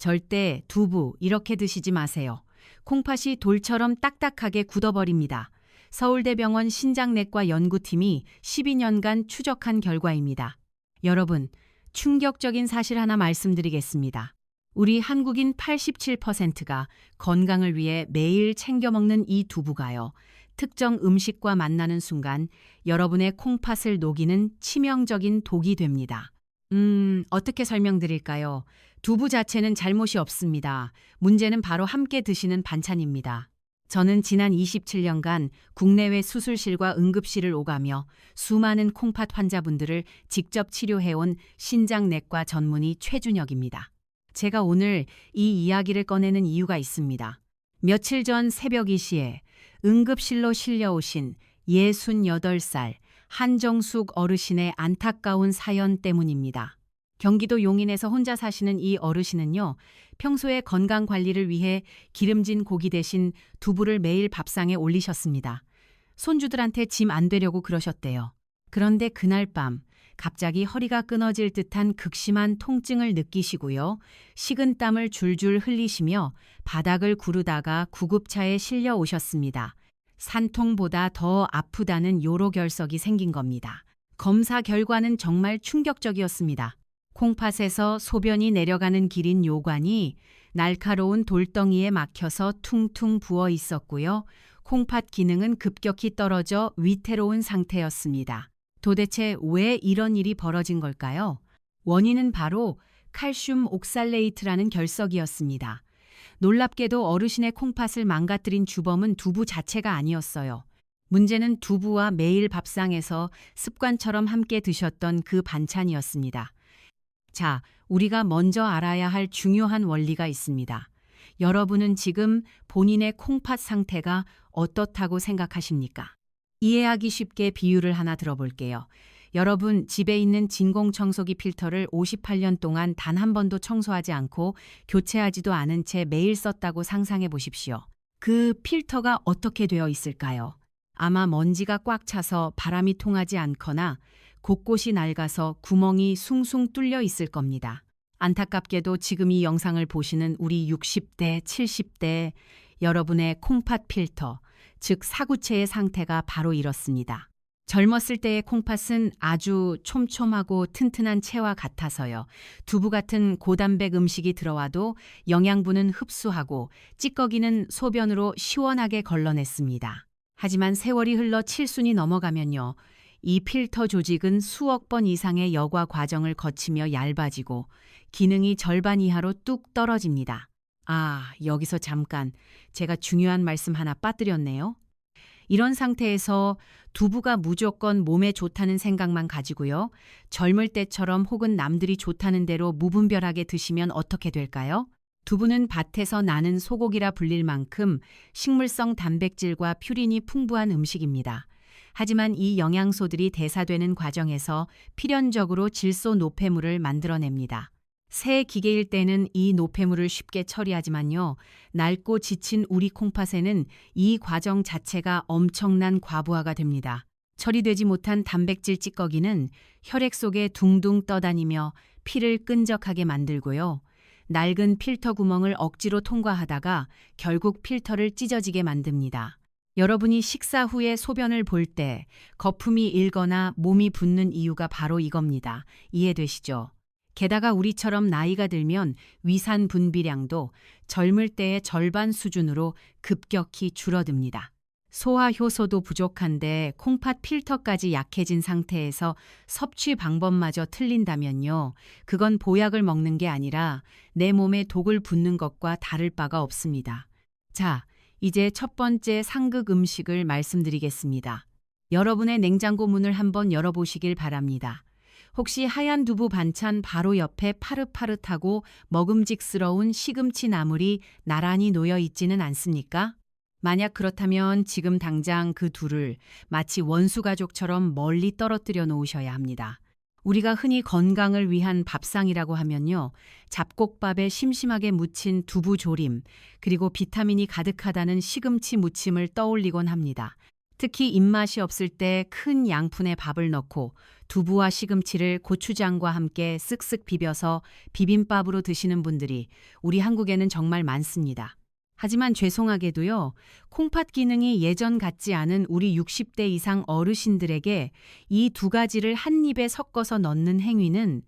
절대 두부 이렇게 드시지 마세요. 콩팥이 돌처럼 딱딱하게 굳어버립니다. 서울대병원 신장내과 연구팀이 12년간 추적한 결과입니다. 여러분, 충격적인 사실 하나 말씀드리겠습니다. 우리 한국인 87%가 건강을 위해 매일 챙겨 먹는 이 두부가요. 특정 음식과 만나는 순간 여러분의 콩팥을 녹이는 치명적인 독이 됩니다. 어떻게 설명드릴까요? 두부 자체는 잘못이 없습니다. 문제는 바로 함께 드시는 반찬입니다. 저는 지난 27년간 국내외 수술실과 응급실을 오가며 수많은 콩팥 환자분들을 직접 치료해온 신장내과 전문의 최준혁입니다. 제가 오늘 이 이야기를 꺼내는 이유가 있습니다. 며칠 전 새벽 2시에 응급실로 실려오신 68살 한정숙 어르신의 안타까운 사연 때문입니다. 경기도 용인에서 혼자 사시는 이 어르신은요, 평소에 건강 관리를 위해 기름진 고기 대신 두부를 매일 밥상에 올리셨습니다. 손주들한테 짐 안 되려고 그러셨대요. 그런데 그날 밤 갑자기 허리가 끊어질 듯한 극심한 통증을 느끼시고요. 식은땀을 줄줄 흘리시며 바닥을 구르다가 구급차에 실려 오셨습니다. 산통보다 더 아프다는 요로결석이 생긴 겁니다. 검사 결과는 정말 충격적이었습니다. 콩팥에서 소변이 내려가는 길인 요관이 날카로운 돌덩이에 막혀서 퉁퉁 부어 있었고요. 콩팥 기능은 급격히 떨어져 위태로운 상태였습니다. 도대체 왜 이런 일이 벌어진 걸까요? 원인은 바로 칼슘 옥살레이트라는 결석이었습니다. 놀랍게도 어르신의 콩팥을 망가뜨린 주범은 두부 자체가 아니었어요. 문제는 두부와 매일 밥상에서 습관처럼 함께 드셨던 그 반찬이었습니다. 자, 우리가 먼저 알아야 할 중요한 원리가 있습니다. 여러분은 지금 본인의 콩팥 상태가 어떻다고 생각하십니까? 이해하기 쉽게 비유를 하나 들어볼게요. 여러분, 집에 있는 진공청소기 필터를 58년 동안 단 한 번도 청소하지 않고 교체하지도 않은 채 매일 썼다고 상상해 보십시오. 그 필터가 어떻게 되어 있을까요? 아마 먼지가 꽉 차서 바람이 통하지 않거나 곳곳이 낡아서 구멍이 숭숭 뚫려 있을 겁니다. 안타깝게도 지금 이 영상을 보시는 우리 60대, 70대 여러분의 콩팥 필터, 즉 사구체의 상태가 바로 이렇습니다. 젊었을 때의 콩팥은 아주 촘촘하고 튼튼한 채와 같아서요. 두부 같은 고단백 음식이 들어와도 영양분은 흡수하고 찌꺼기는 소변으로 시원하게 걸러냈습니다. 하지만 세월이 흘러 7순이 넘어가면요. 이 필터 조직은 수억 번 이상의 여과 과정을 거치며 얇아지고 기능이 절반 이하로 뚝 떨어집니다. 여기서 잠깐 제가 중요한 말씀 하나 빠뜨렸네요. 이런 상태에서 두부가 무조건 몸에 좋다는 생각만 가지고요. 젊을 때처럼 혹은 남들이 좋다는 대로 무분별하게 드시면 어떻게 될까요? 두부는 밭에서 나는 소고기라 불릴 만큼 식물성 단백질과 퓨린이 풍부한 음식입니다. 하지만 이 영양소들이 대사되는 과정에서 필연적으로 질소 노폐물을 만들어냅니다. 새 기계일 때는 이 노폐물을 쉽게 처리하지만요. 낡고 지친 우리 콩팥에는 이 과정 자체가 엄청난 과부하가 됩니다. 처리되지 못한 단백질 찌꺼기는 혈액 속에 둥둥 떠다니며 피를 끈적하게 만들고요. 낡은 필터 구멍을 억지로 통과하다가 결국 필터를 찢어지게 만듭니다. 여러분이 식사 후에 소변을 볼 때 거품이 일거나 몸이 붓는 이유가 바로 이겁니다. 이해되시죠? 게다가 우리처럼 나이가 들면 위산 분비량도 젊을 때의 절반 수준으로 급격히 줄어듭니다. 소화 효소도 부족한데 콩팥 필터까지 약해진 상태에서 섭취 방법마저 틀린다면요. 그건 보약을 먹는 게 아니라 내 몸에 독을 붓는 것과 다를 바가 없습니다. 자, 이제 첫 번째 상극 음식을 말씀드리겠습니다. 여러분의 냉장고 문을 한번 열어보시길 바랍니다. 혹시 하얀 두부 반찬 바로 옆에 파릇파릇하고 먹음직스러운 시금치 나물이 나란히 놓여 있지는 않습니까? 만약 그렇다면 지금 당장 그 둘을 마치 원수가족처럼 멀리 떨어뜨려 놓으셔야 합니다. 우리가 흔히 건강을 위한 밥상이라고 하면요. 잡곡밥에 심심하게 묻힌 두부 조림, 그리고 비타민이 가득하다는 시금치 무침을 떠올리곤 합니다. 특히 입맛이 없을 때 큰 양푼에 밥을 넣고 두부와 시금치를 고추장과 함께 쓱쓱 비벼서 비빔밥으로 드시는 분들이 우리 한국에는 정말 많습니다. 하지만 죄송하게도요, 콩팥 기능이 예전 같지 않은 우리 60대 이상 어르신들에게 이 두 가지를 한 입에 섞어서 넣는 행위는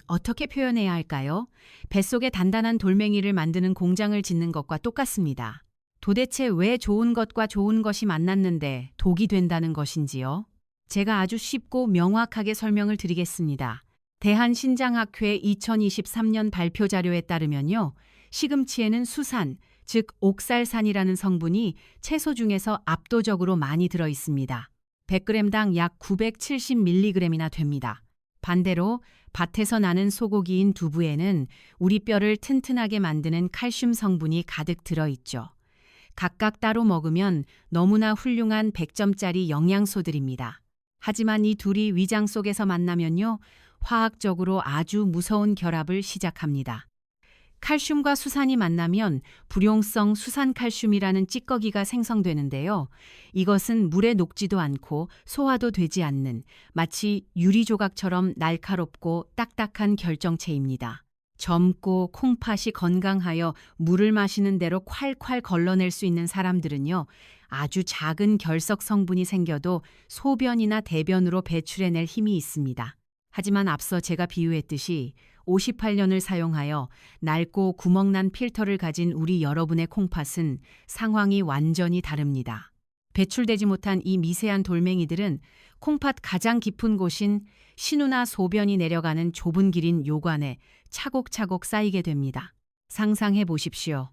어떻게 표현해야 할까요? 뱃속에 단단한 돌멩이를 만드는 공장을 짓는 것과 똑같습니다. 도대체 왜 좋은 것과 좋은 것이 만났는데 독이 된다는 것인지요? 제가 아주 쉽고 명확하게 설명을 드리겠습니다. 대한신장학회 2023년 발표 자료에 따르면요, 시금치에는 수산, 즉 옥살산이라는 성분이 채소 중에서 압도적으로 많이 들어 있습니다. 100g당 약 970mg이나 됩니다. 반대로 밭에서 나는 소고기인 두부에는 우리 뼈를 튼튼하게 만드는 칼슘 성분이 가득 들어 있죠. 각각 따로 먹으면 너무나 훌륭한 100점짜리 영양소들입니다. 하지만 이 둘이 위장 속에서 만나면요, 화학적으로 아주 무서운 결합을 시작합니다. 칼슘과 수산이 만나면 불용성 수산칼슘이라는 찌꺼기가 생성되는데요. 이것은 물에 녹지도 않고 소화도 되지 않는 마치 유리조각처럼 날카롭고 딱딱한 결정체입니다. 젊고 콩팥이 건강하여 물을 마시는 대로 콸콸 걸러낼 수 있는 사람들은요, 아주 작은 결석 성분이 생겨도 소변이나 대변으로 배출해낼 힘이 있습니다. 하지만 앞서 제가 비유했듯이 58년을 사용하여 낡고 구멍난 필터를 가진 우리 여러분의 콩팥은 상황이 완전히 다릅니다. 배출되지 못한 이 미세한 돌멩이들은 콩팥 가장 깊은 곳인 신우나 소변이 내려가는 좁은 길인 요관에 차곡차곡 쌓이게 됩니다. 상상해 보십시오.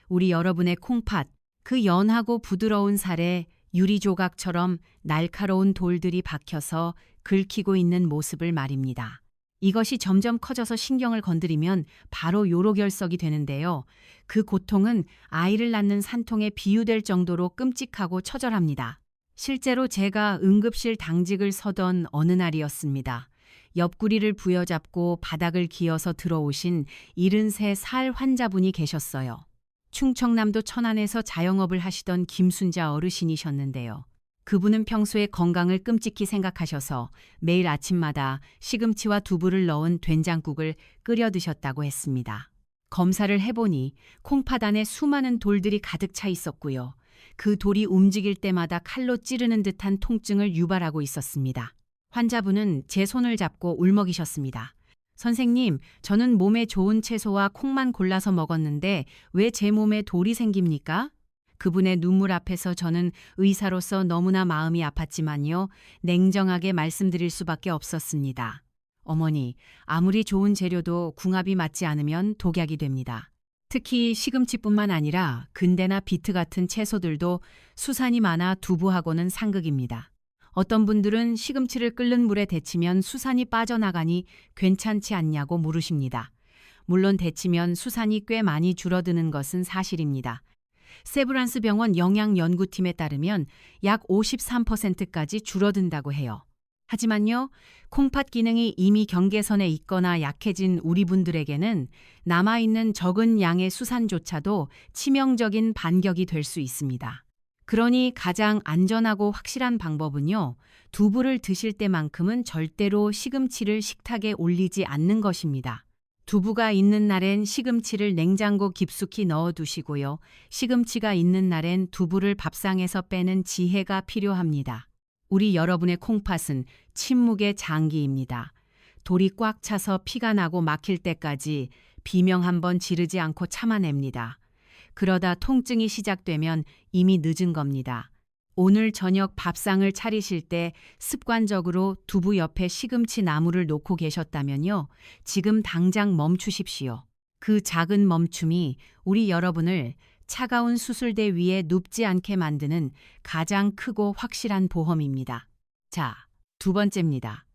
우리 여러분의 콩팥, 그 연하고 부드러운 살에 유리조각처럼 날카로운 돌들이 박혀서 긁히고 있는 모습을 말입니다. 이것이 점점 커져서 신경을 건드리면 바로 요로결석이 되는데요. 그 고통은 아이를 낳는 산통에 비유될 정도로 끔찍하고 처절합니다. 실제로 제가 응급실 당직을 서던 어느 날이었습니다. 옆구리를 부여잡고 바닥을 기어서 들어오신 73살 환자분이 계셨어요. 충청남도 천안에서 자영업을 하시던 김순자 어르신이셨는데요. 그분은 평소에 건강을 끔찍히 생각하셔서 매일 아침마다 시금치와 두부를 넣은 된장국을 끓여 드셨다고 했습니다. 검사를 해보니 콩팥 안에 수많은 돌들이 가득 차 있었고요. 그 돌이 움직일 때마다 칼로 찌르는 듯한 통증을 유발하고 있었습니다. 환자분은 제 손을 잡고 울먹이셨습니다. 선생님, 저는 몸에 좋은 채소와 콩만 골라서 먹었는데 왜 제 몸에 돌이 생깁니까? 그분의 눈물 앞에서 저는 의사로서 너무나 마음이 아팠지만요, 냉정하게 말씀드릴 수밖에 없었습니다. 어머니, 아무리 좋은 재료도 궁합이 맞지 않으면 독약이 됩니다. 특히 시금치뿐만 아니라 근대나 비트 같은 채소들도 수산이 많아 두부하고는 상극입니다. 어떤 분들은 시금치를 끓는 물에 데치면 수산이 빠져나가니 괜찮지 않냐고 물으십니다. 물론 데치면 수산이 꽤 많이 줄어드는 것은 사실입니다. 세브란스 병원 영양연구팀에 따르면 약 53%까지 줄어든다고 해요. 하지만요, 콩팥 기능이 이미 경계선에 있거나 약해진 우리 분들에게는 남아있는 적은 양의 수산조차도 치명적인 반격이 될 수 있습니다. 그러니 가장 안전하고 확실한 방법은요, 두부를 드실 때만큼은 절대로 시금치를 식탁에 올리지 않는 것입니다. 두부가 있는 날엔 시금치를 냉장고 깊숙이 넣어두시고요. 시금치가 있는 날엔 두부를 밥상에서 빼는 지혜가 필요합니다. 우리 여러분의 콩팥은 침묵의 장기입니다. 돌이 꽉 차서 피가 나고 막힐 때까지 비명 한번 지르지 않고 참아냅니다. 그러다 통증이 시작되면 이미 늦은 겁니다. 오늘 저녁 밥상을 차리실 때 습관적으로 두부 옆에 시금치 나무를 놓고 계셨다면요, 지금 당장 멈추십시오. 그 작은 멈춤이 우리 여러분을 차가운 수술대 위에 눕지 않게 만드는 가장 크고 확실한 보험입니다. 자, 두 번째입니다.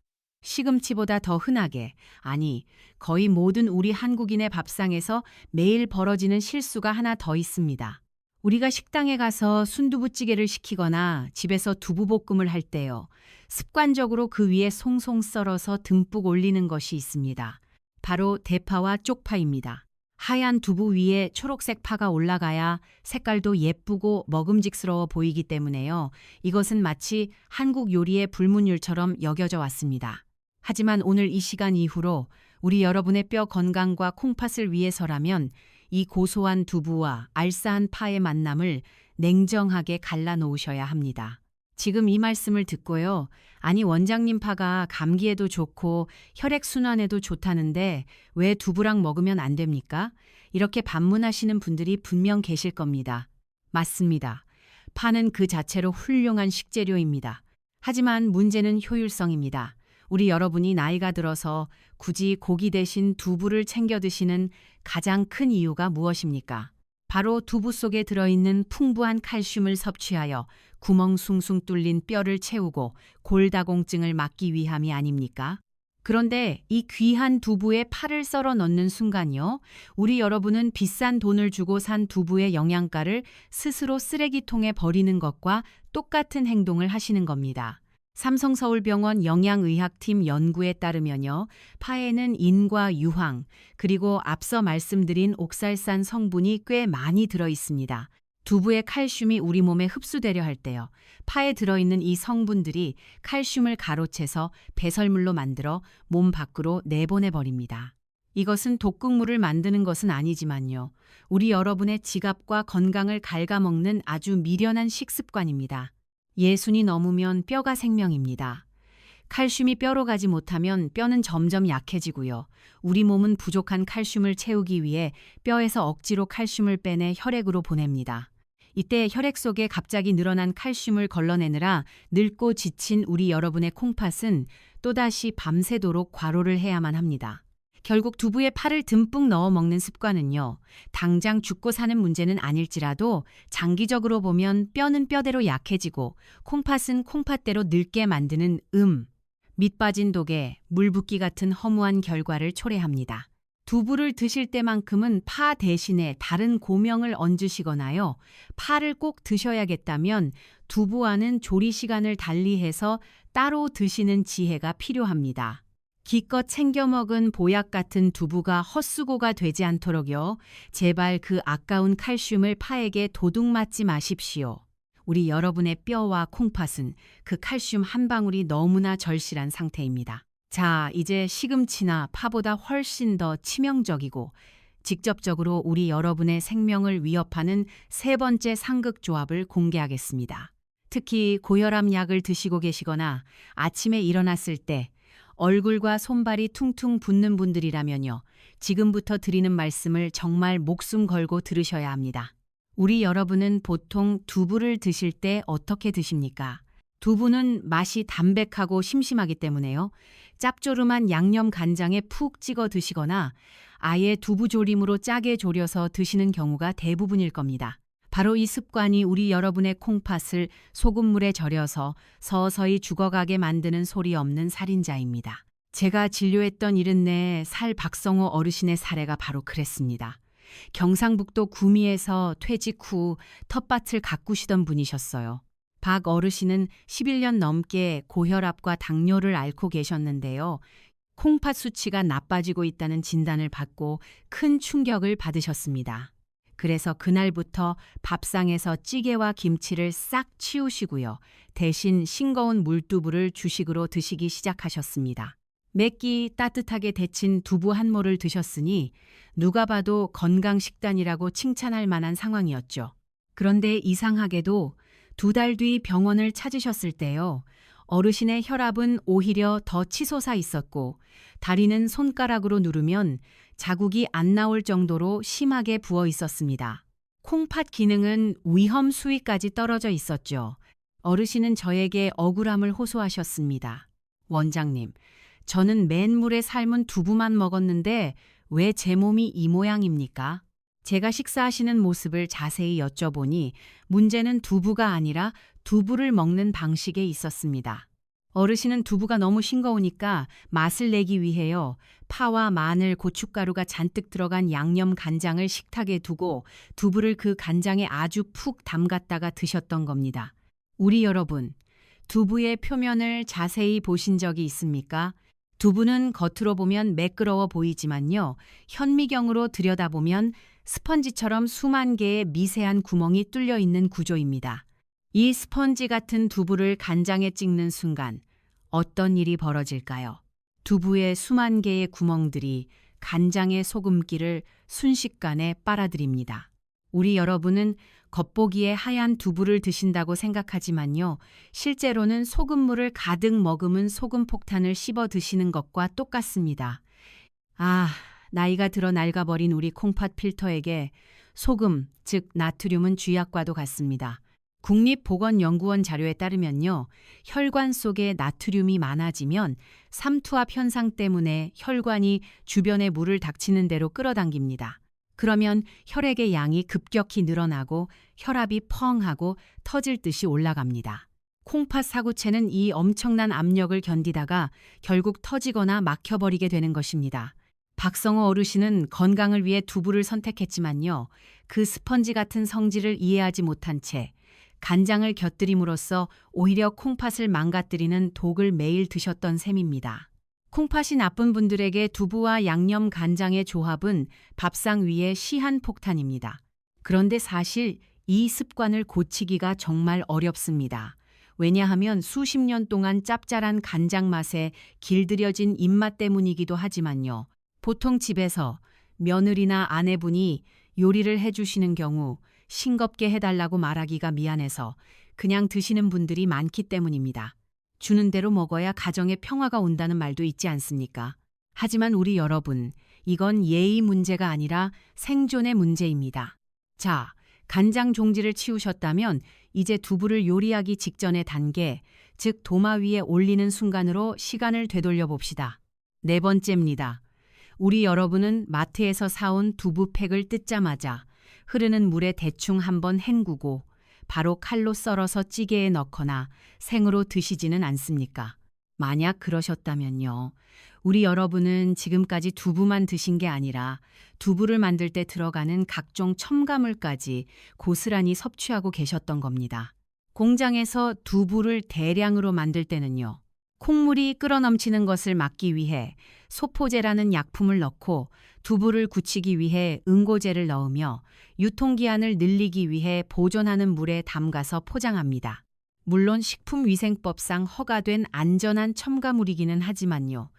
시금치보다 더 흔하게, 아니, 거의 모든 우리 한국인의 밥상에서 매일 벌어지는 실수가 하나 더 있습니다. 우리가 식당에 가서 순두부찌개를 시키거나 집에서 두부볶음을 할 때요, 습관적으로 그 위에 송송 썰어서 듬뿍 올리는 것이 있습니다. 바로 대파와 쪽파입니다. 하얀 두부 위에 초록색 파가 올라가야 색깔도 예쁘고 먹음직스러워 보이기 때문에요. 이것은 마치 한국 요리의 불문율처럼 여겨져 왔습니다. 하지만 오늘 이 시간 이후로 우리 여러분의 뼈 건강과 콩팥을 위해서라면 이 고소한 두부와 알싸한 파의 만남을 냉정하게 갈라놓으셔야 합니다. 지금 이 말씀을 듣고요. 아니, 원장님 파가 감기에도 좋고 혈액순환에도 좋다는데 왜 두부랑 먹으면 안 됩니까? 이렇게 반문하시는 분들이 분명 계실 겁니다. 맞습니다. 파는 그 자체로 훌륭한 식재료입니다. 하지만 문제는 효율성입니다. 우리 여러분이 나이가 들어서 굳이 고기 대신 두부를 챙겨 드시는 가장 큰 이유가 무엇입니까? 바로 두부 속에 들어있는 풍부한 칼슘을 섭취하여 구멍 숭숭 뚫린 뼈를 채우고 골다공증을 막기 위함이 아닙니까? 그런데 이 귀한 두부에 파를 썰어 넣는 순간요, 우리 여러분은 비싼 돈을 주고 산 두부의 영양가를 스스로 쓰레기통에 버리는 것과 똑같은 행동을 하시는 겁니다. 삼성서울병원 영양의학팀 연구에 따르면요, 파에는 인과 유황, 그리고 앞서 말씀드린 옥살산 성분이 꽤 많이 들어 있습니다. 두부의 칼슘이 우리 몸에 흡수되려 할 때요, 파에 들어있는 이 성분들이 칼슘을 가로채서 배설물로 만들어 몸 밖으로 내보내버립니다. 이것은 독극물을 만드는 것은 아니지만요, 우리 여러분의 지갑과 건강을 갉아먹는 아주 미련한 식습관입니다. 예순이 넘으면 뼈가 생명입니다. 칼슘이 뼈로 가지 못하면 뼈는 점점 약해지고요. 우리 몸은 부족한 칼슘을 채우기 위해 뼈에서 억지로 칼슘을 빼내 혈액으로 보냅니다. 이때 혈액 속에 갑자기 늘어난 칼슘을 걸러내느라 늙고 지친 우리 여러분의 콩팥은 또다시 밤새도록 과로를 해야만 합니다. 결국 두부에 파를 듬뿍 넣어 먹는 습관은요, 당장 죽고 사는 문제는 아닐지라도 장기적으로 보면 뼈는 뼈대로 약해지고 콩팥은 콩팥대로 늙게 만드는 밑 빠진 독에 물 붓기 같은 허무한 결과를 초래합니다. 두부를 드실 때만큼은 파 대신에 다른 고명을 얹으시거나요, 파를 꼭 드셔야겠다면 두부와는 조리 시간을 달리해서 따로 드시는 지혜가 필요합니다. 기껏 챙겨 먹은 보약 같은 두부가 헛수고가 되지 않도록요, 제발 그 아까운 칼슘을 파에게 도둑 맞지 마십시오. 우리 여러분의 뼈와 콩팥은 그 칼슘 한 방울이 너무나 절실한 상태입니다. 자, 이제 시금치나 파보다 훨씬 더 치명적이고 직접적으로 우리 여러분의 생명을 위협하는 세 번째 상극조합을 공개하겠습니다. 특히 고혈압 약을 드시고 계시거나 아침에 일어났을 때 얼굴과 손발이 퉁퉁 붓는 분들이라면요, 지금부터 드리는 말씀을 정말 목숨 걸고 들으셔야 합니다. 우리 여러분은 보통 두부를 드실 때 어떻게 드십니까? 두부는 맛이 담백하고 심심하기 때문에요, 짭조름한 양념 간장에 푹 찍어 드시거나 아예 두부조림으로 짜게 졸여서 드시는 경우가 대부분일 겁니다. 바로 이 습관이 우리 여러분의 콩팥을 소금물에 절여서 서서히 죽어가게 만드는 소리 없는 살인자입니다. 제가 진료했던 74살 박성호 어르신의 사례가 바로 그랬습니다. 경상북도 구미에서 퇴직 후 텃밭을 가꾸시던 분이셨어요. 박 어르신은 11년 넘게 고혈압과 당뇨를 앓고 계셨는데요, 콩팥 수치가 나빠지고 있다는 진단을 받고 큰 충격을 받으셨습니다. 그래서 그날부터 밥상에서 찌개와 김치를 싹 치우시고요, 대신 싱거운 물두부를 주식으로 드시기 시작하셨습니다. 맵기 따뜻하게 데친 두부 한 모를 드셨으니 누가 봐도 건강식단이라고 칭찬할 만한 상황이었죠. 그런데 이상하게도 2달 뒤 병원을 찾으셨을 때요, 어르신의 혈압은 오히려 더 치솟아 있었고 다리는 손가락으로 누르면 자국이 안 나올 정도로 심하게 부어 있었습니다. 콩팥 기능은 위험 수위까지 떨어져 있었죠. 어르신은 저에게 억울함을 호소하셨습니다. 원장님, 저는 맨물에 삶은 두부만 먹었는데 왜 제 몸이 이 모양입니까? 제가 식사하시는 모습을 자세히 여쭤보니 문제는 두부가 아니라 두부를 먹는 방식에 있었습니다. 어르신은 두부가 너무 싱거우니까 맛을 내기 위해요, 파와 마늘, 고춧가루가 잔뜩 들어간 양념 간장을 식탁에 두고 두부를 그 간장에 아주 푹 담갔다가 드셨던 겁니다. 우리 여러분, 두부의 표면을 자세히 보신 적이 있습니까? 두부는 겉으로 보면 매끄러워 보이지만요. 현미경으로 들여다보면 스펀지처럼 수만 개의 미세한 구멍이 뚫려 있는 구조입니다. 이 스펀지 같은 두부를 간장에 찍는 순간 어떤 일이 벌어질까요? 두부의 수만 개의 구멍들이 간장의 소금기를 순식간에 빨아들입니다. 우리 여러분은 겉보기에 하얀 두부를 드신다고 생각하지만요. 실제로는 소금물을 가득 머금은 소금 폭탄을 씹어 드시는 것과 똑같습니다. 아, 나이가 들어 낡아버린 우리 콩팥 필터에게 소금, 즉 나트륨은 쥐약과도 같습니다. 국립보건연구원 자료에 따르면요. 혈관 속에 나트륨이 많아지면 삼투압 현상 때문에 혈관이 주변의 물을 닥치는 대로 끌어당깁니다. 그러면 혈액의 양이 급격히 늘어나고 혈압이 펑 하고 터질 듯이 올라갑니다. 콩팥 사구체는 이 엄청난 압력을 견디다가 결국 터지거나 막혀버리게 되는 것입니다. 박성호 어르신은 건강을 위해 두부를 선택했지만요. 그 스펀지 같은 성질을 이해하지 못한 채 간장을 곁들임으로써 오히려 콩팥을 망가뜨리는 독을 매일 드셨던 셈입니다. 콩팥이 나쁜 분들에게 두부와 양념 간장의 조합은 밥상 위의 시한폭탄입니다. 그런데 사실 이 습관을 고치기가 정말 어렵습니다. 왜냐하면 수십 년 동안 짭짤한 간장 맛에 길들여진 입맛 때문이기도 하지만요. 보통 집에서 며느리나 아내분이 요리를 해주시는 경우 싱겁게 해달라고 말하기가 미안해서 그냥 드시는 분들이 많기 때문입니다. 주는 대로 먹어야 가정에 평화가 온다는 말도 있지 않습니까? 하지만 우리 여러분, 이건 예의 문제가 아니라 생존의 문제입니다. 자, 간장 종지를 치우셨다면 이제 두부를 요리하기 직전의 단계, 즉 도마 위에 올리는 순간으로 시간을 되돌려 봅시다. 네 번째입니다. 우리 여러분은 마트에서 사온 두부팩을 뜯자마자 흐르는 물에 대충 한번 헹구고 바로 칼로 썰어서 찌개에 넣거나 생으로 드시지는 않습니까? 만약 그러셨다면요. 우리 여러분은 지금까지 두부만 드신 게 아니라 두부를 만들 때 들어가는 각종 첨가물까지 고스란히 섭취하고 계셨던 겁니다. 공장에서 두부를 대량으로 만들 때는요. 콩물이 끓어넘치는 것을 막기 위해 소포제라는 약품을 넣고 두부를 굳히기 위해 응고제를 넣으며 유통기한을 늘리기 위해 보존하는 물에 담가서 포장합니다. 물론 식품위생법상 허가된 안전한 첨가물이기는 하지만요.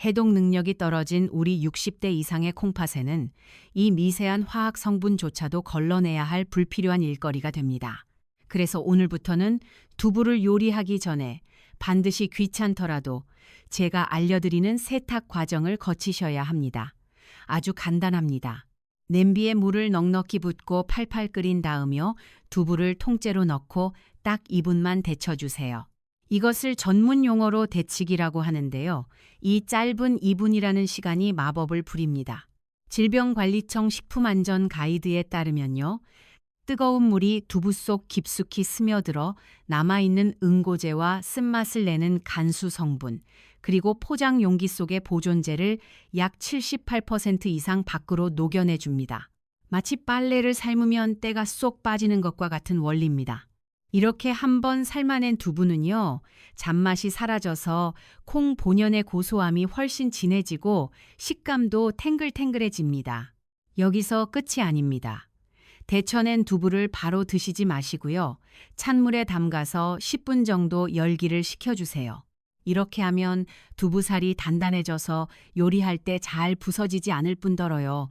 해독 능력이 떨어진 우리 60대 이상의 콩팥에는 이 미세한 화학 성분조차도 걸러내야 할 불필요한 일거리가 됩니다. 그래서 오늘부터는 두부를 요리하기 전에 반드시 귀찮더라도 제가 알려드리는 세탁 과정을 거치셔야 합니다. 아주 간단합니다. 냄비에 물을 넉넉히 붓고 팔팔 끓인 다음에 두부를 통째로 넣고 딱 2분만 데쳐주세요. 이것을 전문 용어로 데치기라고 하는데요. 이 짧은 2분이라는 시간이 마법을 부립니다. 질병관리청 식품안전 가이드에 따르면요. 뜨거운 물이 두부 속 깊숙이 스며들어 남아있는 응고제와 쓴맛을 내는 간수 성분, 그리고 포장 용기 속의 보존제를 약 78% 이상 밖으로 녹여내줍니다. 마치 빨래를 삶으면 때가 쏙 빠지는 것과 같은 원리입니다. 이렇게 한번 삶아낸 두부는요, 잡맛이 사라져서 콩 본연의 고소함이 훨씬 진해지고 식감도 탱글탱글해집니다. 여기서 끝이 아닙니다. 데쳐낸 두부를 바로 드시지 마시고요. 찬물에 담가서 10분 정도 열기를 식혀주세요. 이렇게 하면 두부살이 단단해져서 요리할 때 잘 부서지지 않을 뿐더러요.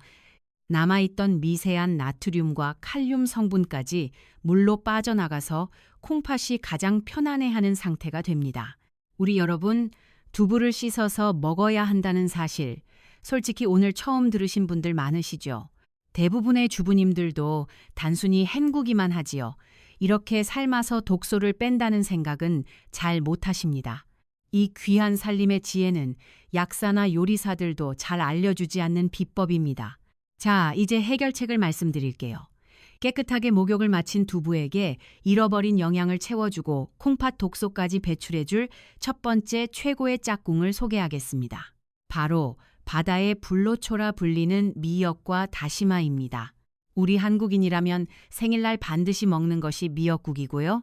남아있던 미세한 나트륨과 칼륨 성분까지 물로 빠져나가서 콩팥이 가장 편안해하는 상태가 됩니다. 우리 여러분, 두부를 씻어서 먹어야 한다는 사실, 솔직히 오늘 처음 들으신 분들 많으시죠? 대부분의 주부님들도 단순히 헹구기만 하지요. 이렇게 삶아서 독소를 뺀다는 생각은 잘 못하십니다. 이 귀한 살림의 지혜는 약사나 요리사들도 잘 알려주지 않는 비법입니다. 자, 이제 해결책을 말씀드릴게요. 깨끗하게 목욕을 마친 두부에게 잃어버린 영양을 채워주고 콩팥 독소까지 배출해줄 첫 번째 최고의 짝꿍을 소개하겠습니다. 바로 바다의 불로초라 불리는 미역과 다시마입니다. 우리 한국인이라면 생일날 반드시 먹는 것이 미역국이고요.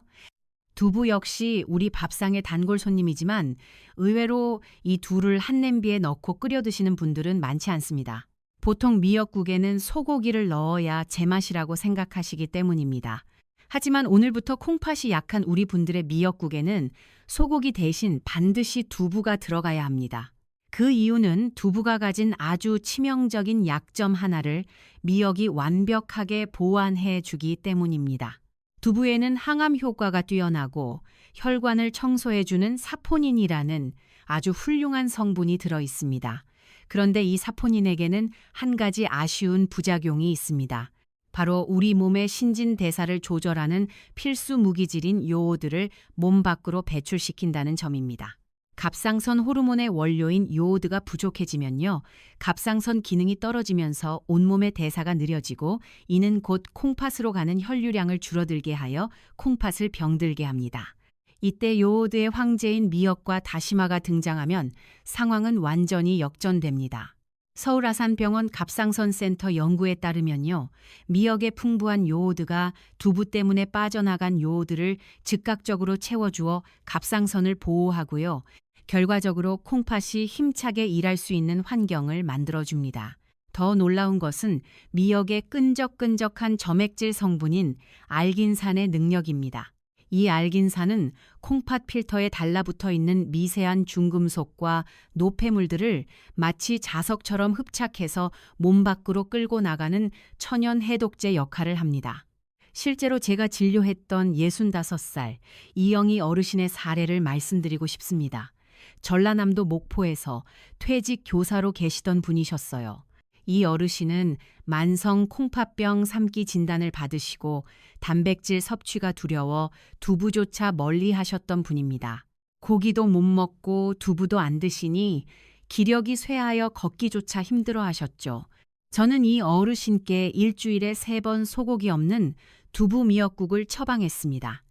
두부 역시 우리 밥상의 단골 손님이지만 의외로 이 둘을 한 냄비에 넣고 끓여 드시는 분들은 많지 않습니다. 보통 미역국에는 소고기를 넣어야 제맛이라고 생각하시기 때문입니다. 하지만 오늘부터 콩팥이 약한 우리 분들의 미역국에는 소고기 대신 반드시 두부가 들어가야 합니다. 그 이유는 두부가 가진 아주 치명적인 약점 하나를 미역이 완벽하게 보완해 주기 때문입니다. 두부에는 항암 효과가 뛰어나고 혈관을 청소해주는 사포닌이라는 아주 훌륭한 성분이 들어 있습니다. 그런데 이 사포닌에게는 한 가지 아쉬운 부작용이 있습니다. 바로 우리 몸의 신진대사를 조절하는 필수 무기질인 요오드를 몸 밖으로 배출시킨다는 점입니다. 갑상선 호르몬의 원료인 요오드가 부족해지면요, 갑상선 기능이 떨어지면서 온몸의 대사가 느려지고 이는 곧 콩팥으로 가는 혈류량을 줄어들게 하여 콩팥을 병들게 합니다. 이때 요오드의 황제인 미역과 다시마가 등장하면 상황은 완전히 역전됩니다. 서울아산병원 갑상선센터 연구에 따르면요, 미역의 풍부한 요오드가 두부 때문에 빠져나간 요오드를 즉각적으로 채워주어 갑상선을 보호하고요, 결과적으로 콩팥이 힘차게 일할 수 있는 환경을 만들어줍니다. 더 놀라운 것은 미역의 끈적끈적한 점액질 성분인 알긴산의 능력입니다. 이 알긴산은 콩팥 필터에 달라붙어 있는 미세한 중금속과 노폐물들을 마치 자석처럼 흡착해서 몸 밖으로 끌고 나가는 천연 해독제 역할을 합니다. 실제로 제가 진료했던 65살 이영희 어르신의 사례를 말씀드리고 싶습니다. 전라남도 목포에서 퇴직 교사로 계시던 분이셨어요. 이 어르신은 만성 콩팥병 3기 진단을 받으시고 단백질 섭취가 두려워 두부조차 멀리 하셨던 분입니다. 고기도 못 먹고 두부도 안 드시니 기력이 쇠하여 걷기조차 힘들어 하셨죠. 저는 이 어르신께 일주일에 3번 소고기 없는 두부 미역국을 처방했습니다.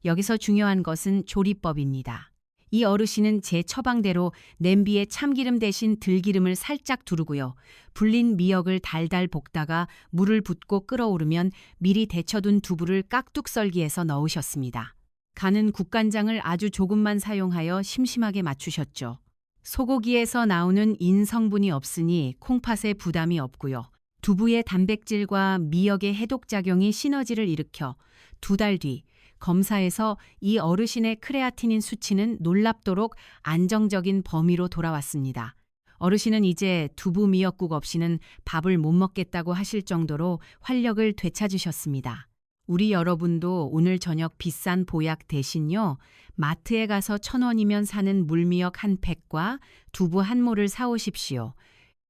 여기서 중요한 것은 조리법입니다. 이 어르신은 제 처방대로 냄비에 참기름 대신 들기름을 살짝 두르고요, 불린 미역을 달달 볶다가 물을 붓고 끓어오르면 미리 데쳐둔 두부를 깍둑썰기해서 넣으셨습니다. 간은 국간장을 아주 조금만 사용하여 심심하게 맞추셨죠. 소고기에서 나오는 인성분이 없으니 콩팥에 부담이 없고요. 두부의 단백질과 미역의 해독작용이 시너지를 일으켜 2달 뒤 검사에서 이 어르신의 크레아티닌 수치는 놀랍도록 안정적인 범위로 돌아왔습니다. 어르신은 이제 두부 미역국 없이는 밥을 못 먹겠다고 하실 정도로 활력을 되찾으셨습니다. 우리 여러분도 오늘 저녁 비싼 보약 대신요, 마트에 가서 1,000원이면 사는 물미역 한 팩과 두부 한 모를 사오십시오.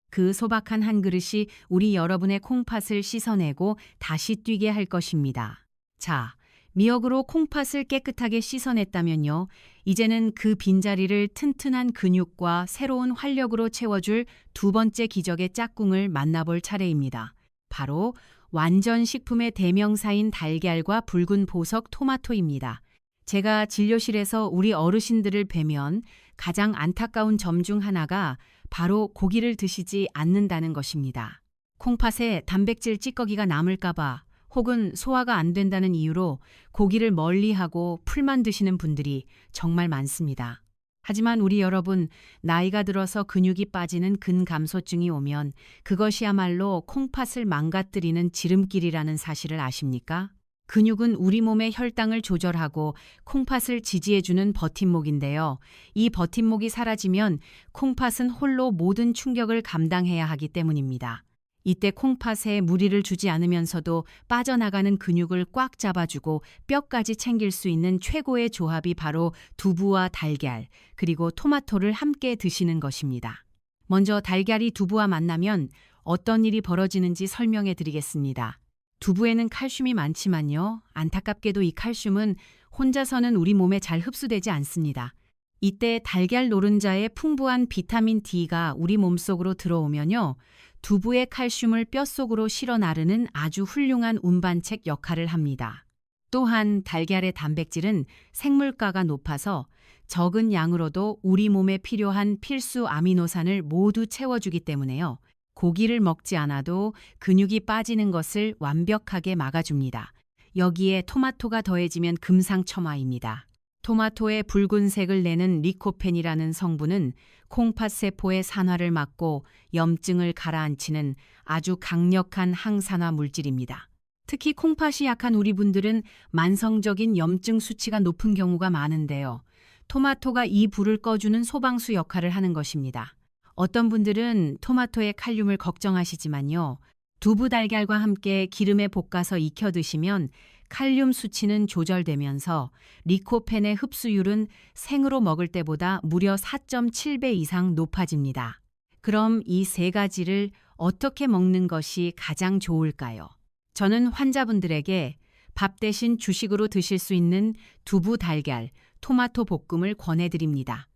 그 소박한 한 그릇이 우리 여러분의 콩팥을 씻어내고 다시 뛰게 할 것입니다. 자, 미역으로 콩팥을 깨끗하게 씻어냈다면요, 이제는 그 빈자리를 튼튼한 근육과 새로운 활력으로 채워줄 2번째 기적의 짝꿍을 만나볼 차례입니다. 바로 완전 식품의 대명사인 달걀과 붉은 보석 토마토입니다. 제가 진료실에서 우리 어르신들을 뵈면 가장 안타까운 점 중 하나가 바로 고기를 드시지 않는다는 것입니다. 콩팥에 단백질 찌꺼기가 남을까봐 혹은 소화가 안 된다는 이유로 고기를 멀리하고 풀만 드시는 분들이 정말 많습니다. 하지만 우리 여러분, 나이가 들어서 근육이 빠지는 근감소증이 오면 그것이야말로 콩팥을 망가뜨리는 지름길이라는 사실을 아십니까? 근육은 우리 몸의 혈당을 조절하고 콩팥을 지지해주는 버팀목인데요. 이 버팀목이 사라지면 콩팥은 홀로 모든 충격을 감당해야 하기 때문입니다. 이때 콩팥에 무리를 주지 않으면서도 빠져나가는 근육을 꽉 잡아주고 뼈까지 챙길 수 있는 최고의 조합이 바로 두부와 달걀, 그리고 토마토를 함께 드시는 것입니다. 먼저 달걀이 두부와 만나면 어떤 일이 벌어지는지 설명해 드리겠습니다. 두부에는 칼슘이 많지만요, 안타깝게도 이 칼슘은 혼자서는 우리 몸에 잘 흡수되지 않습니다. 이때 달걀 노른자의 풍부한 비타민 D가 우리 몸속으로 들어오면요, 두부의 칼슘을 뼛속으로 실어 나르는 아주 훌륭한 운반책 역할을 합니다. 또한 달걀의 단백질은 생물가가 높아서 적은 양으로도 우리 몸에 필요한 필수 아미노산을 모두 채워주기 때문에요, 고기를 먹지 않아도 근육이 빠지는 것을 완벽하게 막아줍니다. 여기에 토마토가 더해지면 금상첨화입니다. 토마토의 붉은색을 내는 리코펜이라는 성분은 콩팥 세포의 산화를 막고 염증을 가라앉히는 아주 강력한 항산화 물질입니다. 특히 콩팥이 약한 우리 분들은 만성적인 염증 수치가 높은 경우가 많은데요. 토마토가 이 불을 꺼주는 소방수 역할을 하는 것입니다. 어떤 분들은 토마토의 칼륨을 걱정하시지만요. 두부 달걀과 함께 기름에 볶아서 익혀 드시면 칼륨 수치는 조절되면서 리코펜의 흡수율은 생으로 먹을 때보다 무려 4.7배 이상 높아집니다. 그럼 이 세 가지를 어떻게 먹는 것이 가장 좋을까요? 저는 환자분들에게 밥 대신 주식으로 드실 수 있는 두부 달걀, 토마토 볶음을 권해드립니다.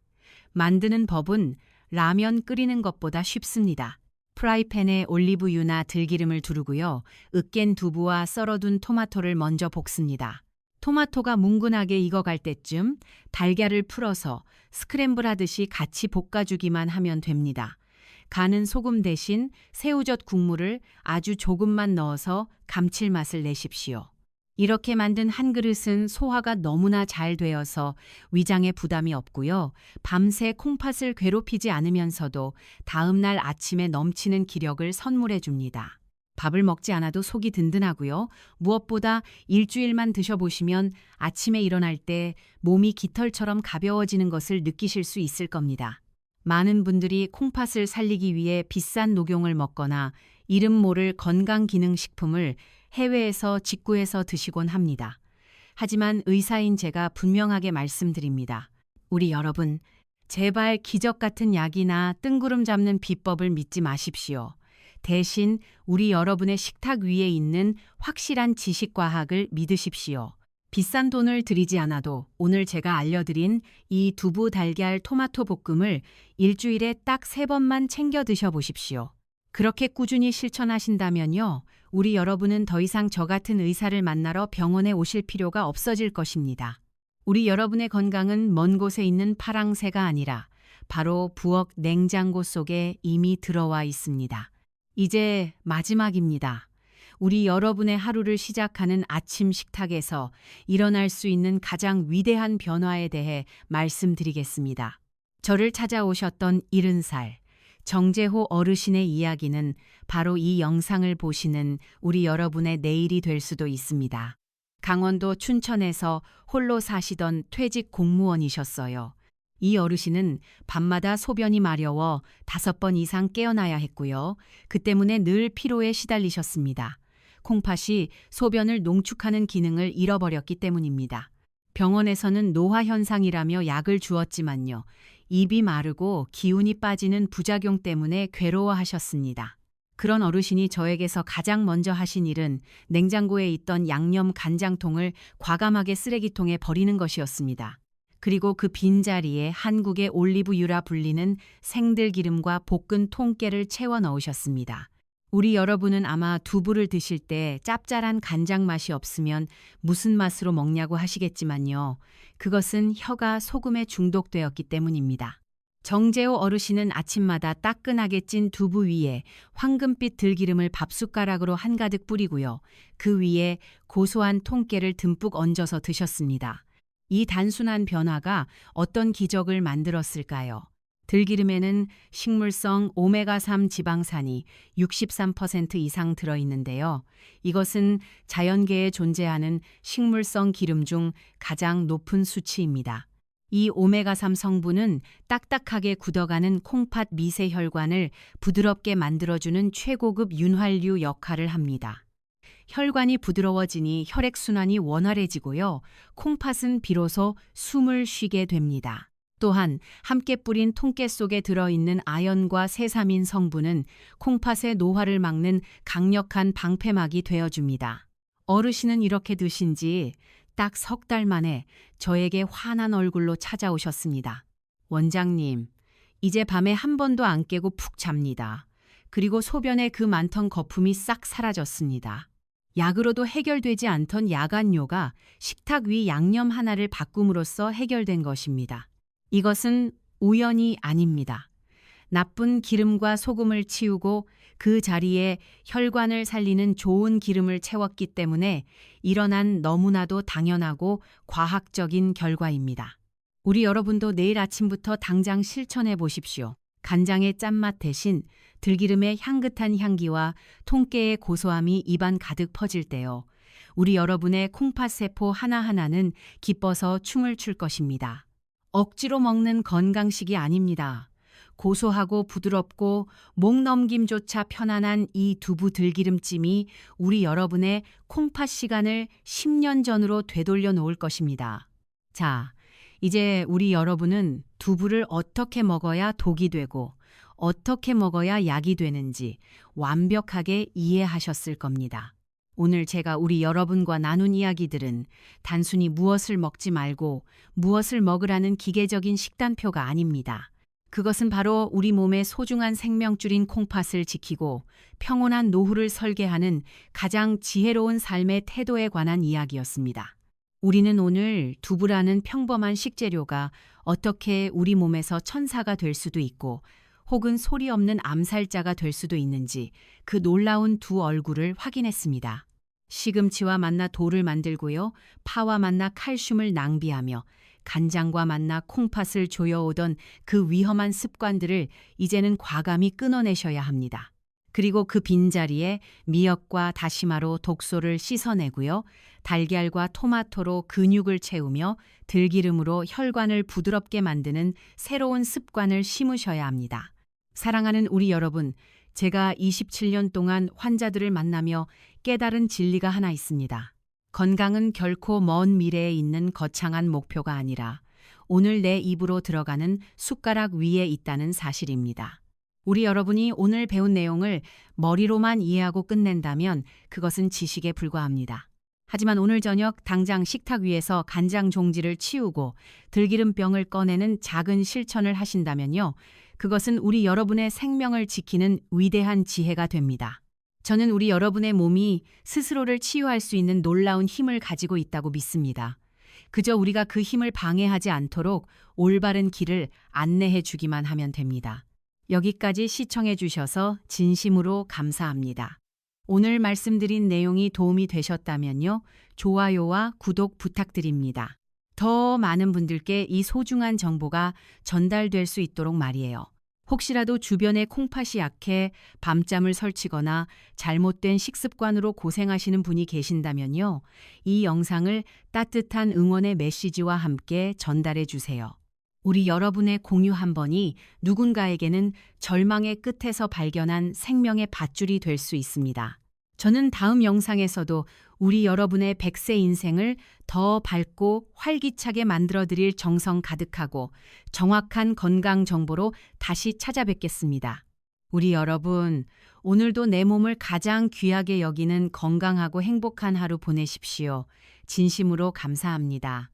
만드는 법은 라면 끓이는 것보다 쉽습니다. 프라이팬에 올리브유나 들기름을 두르고요. 으깬 두부와 썰어둔 토마토를 먼저 볶습니다. 토마토가 뭉근하게 익어갈 때쯤 달걀을 풀어서 스크램블 하듯이 같이 볶아주기만 하면 됩니다. 간은 소금 대신 새우젓 국물을 아주 조금만 넣어서 감칠맛을 내십시오. 이렇게 만든 한 그릇은 소화가 너무나 잘 되어서 위장에 부담이 없고요. 밤새 콩팥을 괴롭히지 않으면서도 다음날 아침에 넘치는 기력을 선물해 줍니다. 밥을 먹지 않아도 속이 든든하고요. 무엇보다 일주일만 드셔보시면 아침에 일어날 때 몸이 깃털처럼 가벼워지는 것을 느끼실 수 있을 겁니다. 많은 분들이 콩팥을 살리기 위해 비싼 녹용을 먹거나 이름 모를 건강기능식품을 해외에서 직구해서 드시곤 합니다. 하지만 의사인 제가 분명하게 말씀드립니다. 우리 여러분, 제발 기적 같은 약이나 뜬구름 잡는 비법을 믿지 마십시오. 대신 우리 여러분의 식탁 위에 있는 확실한 지식과학을 믿으십시오. 비싼 돈을 들이지 않아도 오늘 제가 알려드린 이 두부 달걀 토마토 볶음을 일주일에 딱 3번만 챙겨 드셔보십시오. 그렇게 꾸준히 실천하신다면요. 우리 여러분은 더 이상 저 같은 의사를 만나러 병원에 오실 필요가 없어질 것입니다. 우리 여러분의 건강은 먼 곳에 있는 파랑새가 아니라 바로 부엌 냉장고 속에 이미 들어와 있습니다. 이제 마지막입니다. 우리 여러분의 하루를 시작하는 아침 식탁에서 일어날 수 있는 가장 위대한 변화에 대해 말씀드리겠습니다. 저를 찾아오셨던 70살 정재호 어르신의 이야기는 바로 이 영상을 보시는 우리 여러분의 내일이 될 수도 있습니다. 강원도 춘천에서 홀로 사시던 퇴직 공무원이셨어요. 이 어르신은 밤마다 소변이 마려워 5번 이상 깨어나야 했고요. 그 때문에 늘 피로에 시달리셨습니다. 콩팥이 소변을 농축하는 기능을 잃어버렸기 때문입니다. 병원에서는 노화 현상이라며 약을 주었지만요. 입이 마르고 기운이 빠지는 부작용 때문에 괴로워하셨습니다. 그런 어르신이 저에게서 가장 먼저 하신 일은 냉장고에 있던 양념 간장통을 과감하게 쓰레기통에 버리는 것이었습니다. 그리고 그 빈자리에 한국의 올리브유라 불리는 생들기름과 볶은 통깨를 채워 넣으셨습니다. 우리 여러분은 아마 두부를 드실 때 짭짤한 간장 맛이 없으면 무슨 맛으로 먹냐고 하시겠지만요. 그것은 혀가 소금에 중독되었기 때문입니다. 정재호 어르신은 아침마다 따끈하게 찐 두부 위에 황금빛 들기름을 밥숟가락으로 한가득 뿌리고요. 그 위에 고소한 통깨를 듬뿍 얹어서 드셨습니다. 이 단순한 변화가 어떤 기적을 만들었을까요? 들기름에는 식물성 오메가3 지방산이 63% 이상 들어있는데요. 이것은 자연계에 존재하는 식물성 기름 중 가장 높은 수치입니다. 이 오메가3 성분은 딱딱하게 굳어가는 콩팥 미세혈관을 부드럽게 만들어주는 최고급 윤활유 역할을 합니다. 혈관이 부드러워지니 혈액순환이 원활해지고요. 콩팥은 비로소 숨을 쉬게 됩니다. 또한 함께 뿌린 통깨 속에 들어있는 아연과 세사민 성분은 콩팥의 노화를 막는 강력한 방패막이 되어줍니다. 어르신은 이렇게 드신 지 딱 3달 만에 저에게 환한 얼굴로 찾아오셨습니다. 원장님, 이제 밤에 한 번도 안 깨고 푹 잡니다. 그리고 소변에 그 많던 거품이 싹 사라졌습니다. 약으로도 해결되지 않던 야간요가 식탁 위 양념 하나를 바꿈으로써 해결된 것입니다. 이것은 우연이 아닙니다. 나쁜 기름과 소금을 치우고 그 자리에 혈관을 살리는 좋은 기름을 채웠기 때문에 일어난 너무나도 당연하고 과학적인 결과입니다. 우리 여러분도 내일 아침부터 당장 실천해 보십시오. 간장의 짠맛 대신 들기름의 향긋한 향기와 통깨의 고소함이 입안 가득 퍼질 때요. 우리 여러분의 콩팥 세포 하나하나는 기뻐서 춤을 출 것입니다. 억지로 먹는 건강식이 아닙니다. 고소하고 부드럽고 목 넘김조차 편안한 이 두부 들기름찜이 우리 여러분의 콩팥 시간을 10년 전으로 되돌려 놓을 것입니다. 자, 이제 우리 여러분은 두부를 어떻게 먹어야 독이 되고 어떻게 먹어야 약이 되는지 완벽하게 이해하셨을 겁니다. 오늘 제가 우리 여러분과 나눈 이야기들은 단순히 무엇을 먹지 말고 무엇을 먹으라는 기계적인 식단표가 아닙니다. 그것은 바로 우리 몸의 소중한 생명줄인 콩팥을 지키고 평온한 노후를 설계하는 가장 지혜로운 삶의 태도에 관한 이야기였습니다. 우리는 오늘 두부라는 평범한 식재료가 어떻게 우리 몸에서 천사가 될 수도 있고 혹은 소리 없는 암살자가 될 수도 있는지 그 놀라운 두 얼굴을 확인했습니다. 시금치와 만나 돌을 만들고요. 파와 만나 칼슘을 낭비하며 간장과 만나 콩팥을 조여오던 그 위험한 습관들을 이제는 과감히 끊어내셔야 합니다. 그리고 그 빈자리에 미역과 다시마로 독소를 씻어내고요. 달걀과 토마토로 근육을 채우며 들기름으로 혈관을 부드럽게 만드는 새로운 습관을 심으셔야 합니다. 사랑하는 우리 여러분, 제가 27년 동안 환자들을 만나며 깨달은 진리가 하나 있습니다. 건강은 결코 먼 미래에 있는 거창한 목표가 아니라 오늘 내 입으로 들어가는 숟가락 위에 있다는 사실입니다. 우리 여러분이 오늘 배운 내용을 머리로만 이해하고 끝낸다면 그것은 지식에 불과합니다. 하지만 오늘 저녁 당장 식탁 위에서 간장 종지를 치우고 들기름병을 꺼내는 작은 실천을 하신다면요. 그것은 우리 여러분의 생명을 지키는 위대한 지혜가 됩니다. 저는 우리 여러분의 몸이 스스로를 치유할 수 있는 놀라운 힘을 가지고 있다고 믿습니다. 그저 우리가 그 힘을 방해하지 않도록 올바른 길을 안내해 주기만 하면 됩니다. 여기까지 시청해 주셔서 진심으로 감사합니다. 오늘 말씀드린 내용이 도움이 되셨다면요. 좋아요와 구독 부탁드립니다. 더 많은 분들께 이 소중한 정보가 전달될 수 있도록 말이에요. 혹시라도 주변에 콩팥이 약해 밤잠을 설치거나 잘못된 식습관으로 고생하시는 분이 계신다면요. 이 영상을 따뜻한 응원의 메시지와 함께 전달해 주세요. 우리 여러분의 공유 한 번이 누군가에게는 절망의 끝에서 발견한 생명의 밧줄이 될 수 있습니다. 저는 다음 영상에서도 우리 여러분의 100세 인생을 더 밝고 활기차게 만들어드릴 정성 가득하고 정확한 건강 정보로 다시 찾아뵙겠습니다. 우리 여러분, 오늘도 내 몸을 가장 귀하게 여기는 건강하고 행복한 하루 보내십시오. 진심으로 감사합니다.